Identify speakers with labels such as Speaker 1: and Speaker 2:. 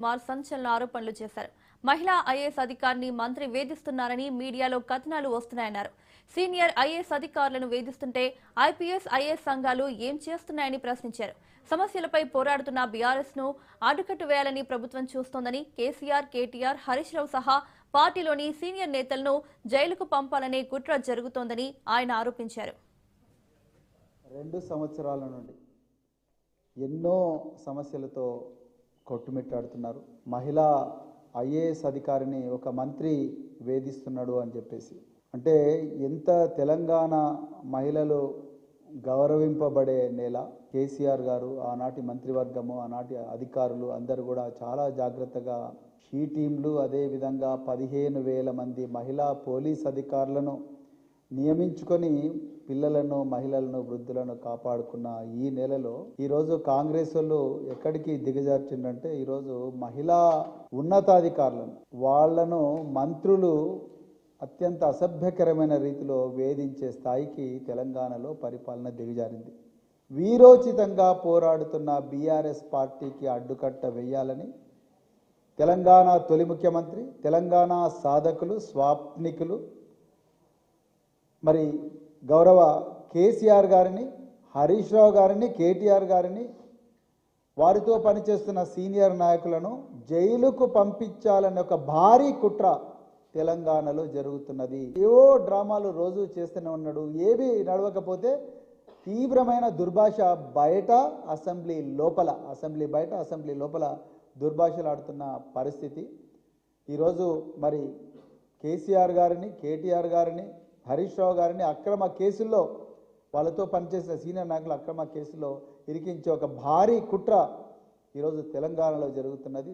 Speaker 1: కుమార్ సంచలన ఆరోపణలు చేశారు. మహిళా ఐఏఎస్ అధికారిని మంత్రి వేధిస్తున్నారని మీడియాలో కథనాలు వస్తున్నాయన్నారు. సీనియర్ ఐఏఎస్ అధికారులను వేధిస్తుంటే ఐపీఎస్ ఐఏఎస్ సంఘాలు ఏం చేస్తున్నాయని ప్రశ్నించారు. సమస్యలపై పోరాడుతున్న బీఆర్ఎస్ ను అడ్డుకట్టు వేయాలని ప్రభుత్వం చూస్తోందని కేసీఆర్, కేటీఆర్, హరీష్ రావు సహా పార్టీలోని సీనియర్ నేతలను జైలుకు పంపాలనే కుట్ర జరుగుతోందని ఆయన ఆరోపించారు.
Speaker 2: 2 సంవత్సరాల నుండి ఎన్నో సమస్యలతో కొట్టుమిట్టాడుతున్నారు. మహిళా ఐఏఎస్ అధికారిని ఒక మంత్రి వేధిస్తున్నాడు అని చెప్పేసి, అంటే ఎంత తెలంగాణ మహిళలు గౌరవింపబడే నేల. కేసీఆర్ గారు, ఆనాటి మంత్రివర్గము, ఆనాటి అధికారులు అందరూ కూడా చాలా జాగ్రత్తగా షీ టీంలు, అదేవిధంగా 15,000 మంది మహిళా పోలీస్ అధికారులను నియమించుకొని పిల్లలను, మహిళలను, వృద్ధులను కాపాడుకున్న ఈ నెలలో ఈరోజు కాంగ్రెస్ వాళ్ళు ఎక్కడికి దిగజార్చిందంటే, ఈరోజు మహిళా ఉన్నతాధికారులను, వాళ్లను మంత్రులు అత్యంత అసభ్యకరమైన రీతిలో వేధించే స్థాయికి తెలంగాణలో పరిపాలన దిగజారింది. వీరోచితంగా పోరాడుతున్న బీఆర్ఎస్ పార్టీకి అడ్డుకట్ట వేయాలని తెలంగాణ తొలి ముఖ్యమంత్రి, తెలంగాణ సాధకులు, స్వాప్నికులు, మరి గౌరవ కేసీఆర్ గారిని, హరీష్ రావు గారిని, కేటీఆర్ గారిని, వారితో పనిచేస్తున్న సీనియర్ నాయకులను జైలుకు పంపించాలనే ఒక భారీ కుట్ర తెలంగాణలో జరుగుతున్నది. ఏవో డ్రామాలు రోజు చేస్తూనే ఉన్నాడు. ఏవి నడవకపోతే తీవ్రమైన దుర్భాష బయట, అసెంబ్లీ లోపల, అసెంబ్లీ బయట, అసెంబ్లీ లోపల దుర్భాషలు ఆడుతున్న పరిస్థితి. ఈరోజు మరి కేసీఆర్ గారిని, కేటీఆర్ గారిని, హరీష్ రావు గారిని అక్రమ కేసుల్లో, వాళ్ళతో పనిచేసిన సీనియర్ నాయకులు అక్రమ కేసుల్లో ఇరికించే ఒక భారీ కుట్ర ఈరోజు తెలంగాణలో జరుగుతున్నది.